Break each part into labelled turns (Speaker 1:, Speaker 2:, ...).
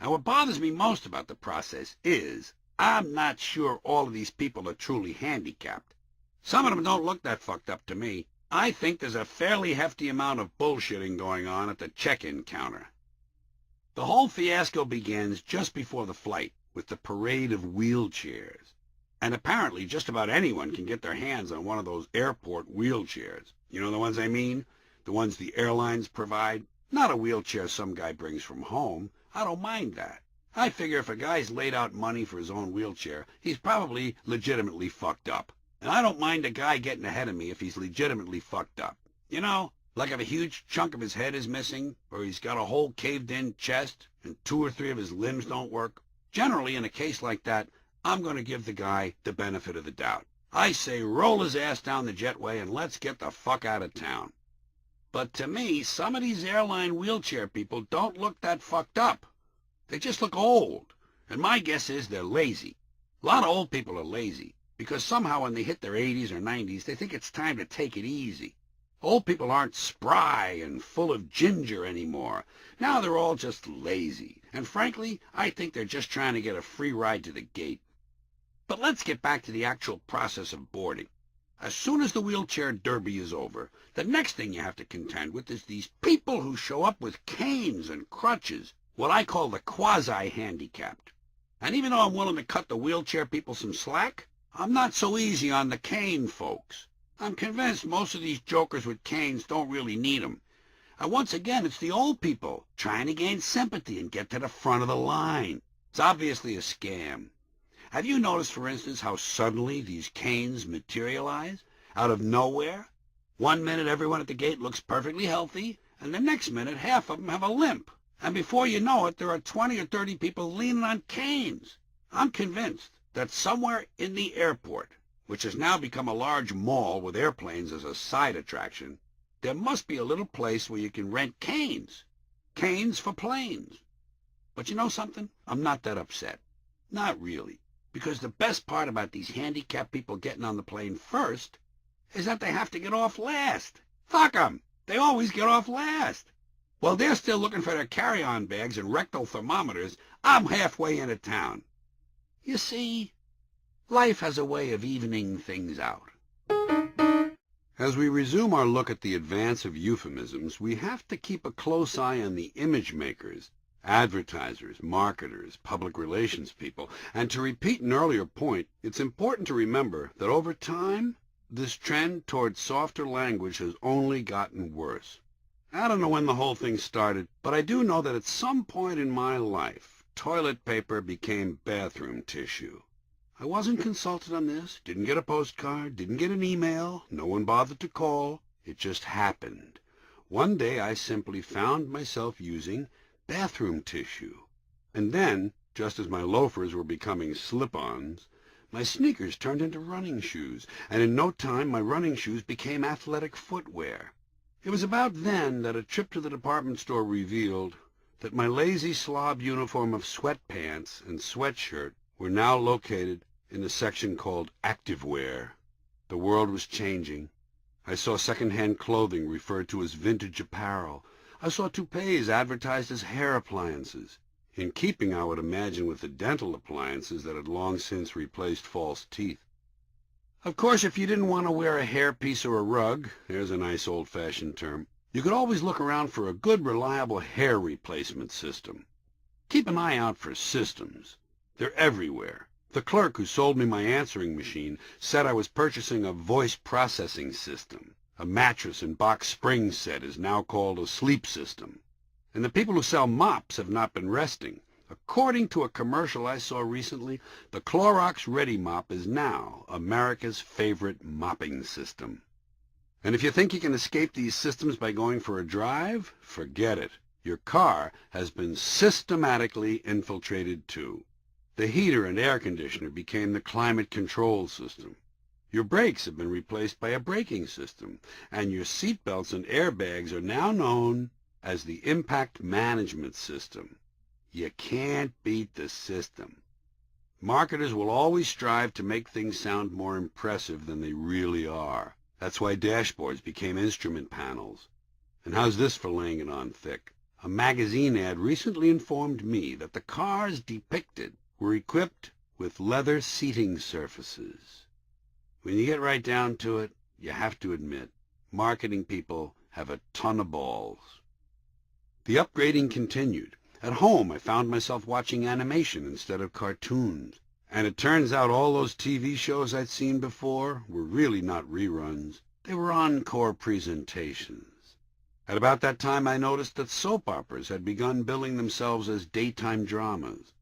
Speaker 1: Now, what bothers me most about the process is I'm not sure all of these people are truly handicapped. Some of them don't look that fucked up to me. I think there's a fairly hefty amount of bullshitting going on at the check-in counter. The whole fiasco begins just before the flight with the parade of wheelchairs. And apparently just about anyone can get their hands on one of those airport wheelchairs. You know the ones I mean? The ones the airlines provide. Not a wheelchair some guy brings from home. I don't mind that. I figure if a guy's laid out money for his own wheelchair, he's probably legitimately fucked up. And I don't mind a guy getting ahead of me if he's legitimately fucked up. You know, like if a huge chunk of his head is missing, or he's got a whole caved-in chest, and 2 or 3 of his limbs don't work. Generally, in a case like that, I'm going to give the guy the benefit of the doubt. I say roll his ass down the jetway and let's get the fuck out of town. But to me, some of these airline wheelchair people don't look that fucked up. They just look old. And my guess is they're lazy. A lot of old people are lazy, because somehow when they hit their 80s or 90s, they think it's time to take it easy. Old people aren't spry and full of ginger anymore. Now they're all just lazy. And frankly, I think they're just trying to get a free ride to the gate. But let's get back to the actual process of boarding. As soon as the wheelchair derby is over, the next thing you have to contend with is these people who show up with canes and crutches, what I call the quasi-handicapped. And even though I'm willing to cut the wheelchair people some slack, I'm not so easy on the cane folks. I'm convinced most of these jokers with canes don't really need 'em. And once again, it's the old people trying to gain sympathy and get to the front of the line. It's obviously a scam. Have you noticed, for instance, how suddenly these canes materialize out of nowhere? One minute everyone at the gate looks perfectly healthy, and the next minute half of them have a limp. And before you know it, there are 20 or 30 people leaning on canes. I'm convinced that somewhere in the airport, which has now become a large mall with airplanes as a side attraction, there must be a little place where you can rent canes. Canes for planes. But you know something? I'm not that upset. Not really. Because the best part about these handicapped people getting on the plane first is that they have to get off last. Fuck 'em! They always get off last. While they're still looking for their carry-on bags and rectal thermometers, I'm halfway into town. You see, life has a way of evening things out. As we resume our look at the advance of euphemisms, we have to keep a close eye on the image makers, advertisers, marketers, public relations people. And to repeat an earlier point, it's important to remember that over time, this trend towards softer language has only gotten worse. I don't know when the whole thing started, but I do know that at some point in my life, toilet paper became bathroom tissue. I wasn't consulted on this, didn't get a postcard, didn't get an email, no one bothered to call. It just happened. One day I simply found myself using bathroom tissue. And then, just as my loafers were becoming slip-ons, my sneakers turned into running shoes, and in no time my running shoes became athletic footwear. It was about then that a trip to the department store revealed that my lazy slob uniform of sweatpants and sweatshirt were now located in the section called activewear. The world was changing. I saw second-hand clothing referred to as vintage apparel. I saw toupees advertised as hair appliances, in keeping, I would imagine, with the dental appliances that had long since replaced false teeth. Of course, if you didn't want to wear a hairpiece or a rug, there's a nice old-fashioned term, you could always look around for a good, reliable hair replacement system. Keep an eye out for systems. They're everywhere. The clerk who sold me my answering machine said I was purchasing a voice processing system. A mattress and box spring set is now called a sleep system. And the people who sell mops have not been resting. According to a commercial I saw recently, the Clorox Ready Mop is now America's favorite mopping system. And if you think you can escape these systems by going for a drive, forget it. Your car has been systematically infiltrated too. The heater and air conditioner became the climate control system. Your brakes have been replaced by a braking system, and your seat belts and airbags are now known as the impact management system. You can't beat the system. Marketers will always strive to make things sound more impressive than they really are. That's why dashboards became instrument panels. And how's this for laying it on thick? A magazine ad recently informed me that the cars depicted were equipped with leather seating surfaces. When you get right down to it, you have to admit, marketing people have a ton of balls. The upgrading continued. At home, I found myself watching animation instead of cartoons. And it turns out all those TV shows I'd seen before were really not reruns. They were encore presentations. At about that time, I noticed that soap operas had begun billing themselves as daytime dramas.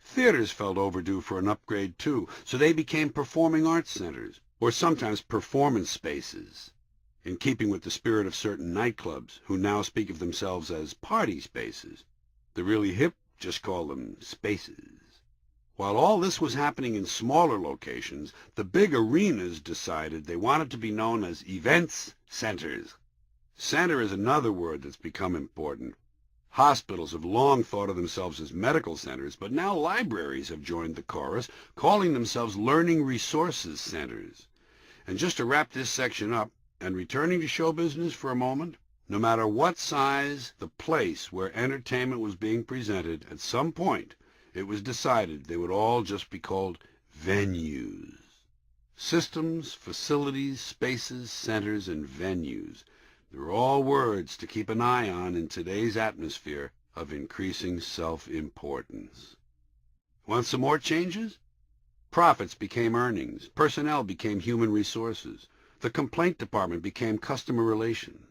Speaker 1: Theaters felt overdue for an upgrade, too, so they became performing arts centers, or sometimes performance spaces, in keeping with the spirit of certain nightclubs, who now speak of themselves as party spaces. The really hip just call them spaces. While all this was happening in smaller locations, the big arenas decided they wanted to be known as events centers. Center is another word that's become important. Hospitals have long thought of themselves as medical centers, but now libraries have joined the chorus, calling themselves learning resources centers. And just to wrap this section up, and returning to show business for a moment, no matter what size the place where entertainment was being presented, at some point it was decided they would all just be called venues. Systems, facilities, spaces, centers, and venues. They're all words to keep an eye on in today's atmosphere of increasing self-importance. Want some more changes? Profits became earnings. Personnel became human resources. The complaint department became customer relations.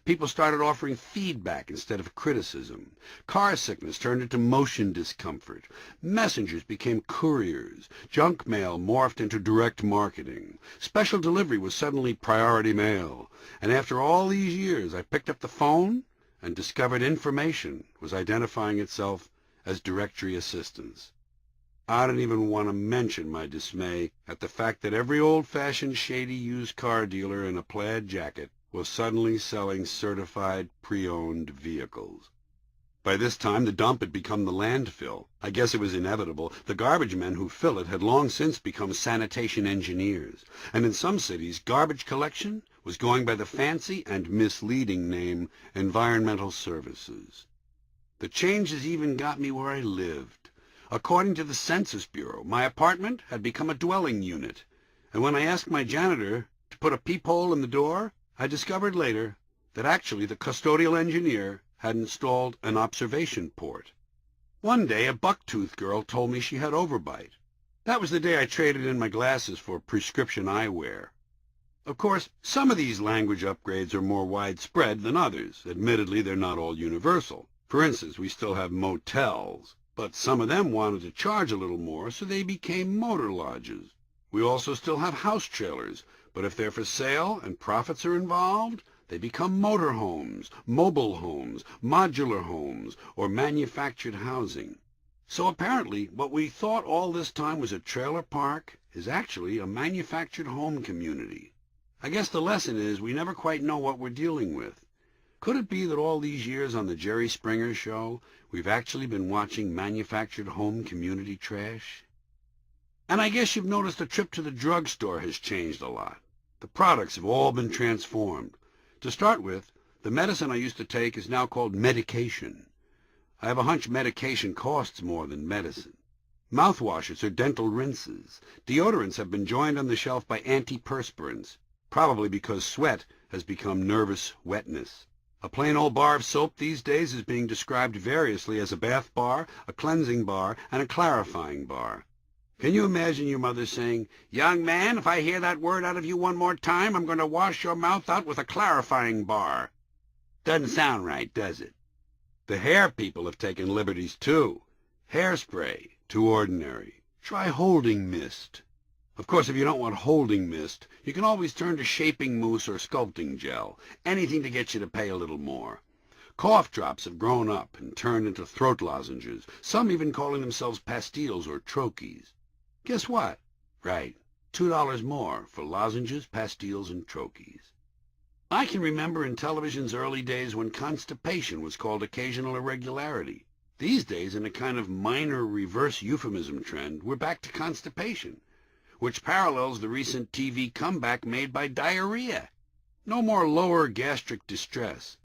Speaker 1: People started offering feedback instead of criticism. Car sickness turned into motion discomfort. Messengers became couriers. Junk mail morphed into direct marketing. Special delivery was suddenly priority mail. And after all these years, I picked up the phone and discovered information was identifying itself as directory assistance. I don't even want to mention my dismay at the fact that every old-fashioned shady used car dealer in a plaid jacket was suddenly selling certified pre-owned vehicles. By this time, the dump had become the landfill. I guess it was inevitable. The garbage men who fill it had long since become sanitation engineers. And in some cities, garbage collection was going by the fancy and misleading name environmental services. The changes even got me where I lived. According to the Census Bureau, my apartment had become a dwelling unit. And when I asked my janitor to put a peephole in the door, I discovered later that actually the custodial engineer had installed an observation port. One day, a buck-toothed girl told me she had overbite. That was the day I traded in my glasses for prescription eyewear. Of course, some of these language upgrades are more widespread than others. Admittedly, they're not all universal. For instance, we still have motels, but some of them wanted to charge a little more, so they became motor lodges. We also still have house trailers, but if they're for sale and profits are involved, they become motor homes, mobile homes, modular homes, or manufactured housing. So apparently, what we thought all this time was a trailer park is actually a manufactured home community. I guess the lesson is we never quite know what we're dealing with. Could it be that all these years on the Jerry Springer Show, we've actually been watching manufactured home community trash? And I guess you've noticed the trip to the drugstore has changed a lot. The products have all been transformed. To start with, the medicine I used to take is now called medication. I have a hunch medication costs more than medicine. Mouthwashes are dental rinses. Deodorants have been joined on the shelf by antiperspirants, probably because sweat has become nervous wetness. A plain old bar of soap these days is being described variously as a bath bar, a cleansing bar, and a clarifying bar. Can you imagine your mother saying, "Young man, if I hear that word out of you one more time, I'm going to wash your mouth out with a clarifying bar"? Doesn't sound right, does it? The hair people have taken liberties, too. Hairspray, too ordinary. Try holding mist. Of course, if you don't want holding mist, you can always turn to shaping mousse or sculpting gel, anything to get you to pay a little more. Cough drops have grown up and turned into throat lozenges, some even calling themselves pastilles or troches. Guess what? Right, $2 more for lozenges, pastilles, and troches. I can remember in television's early days when constipation was called occasional irregularity. These days, in a kind of minor reverse euphemism trend, we're back to constipation, which parallels the recent TV comeback made by diarrhea. No more lower gastric distress.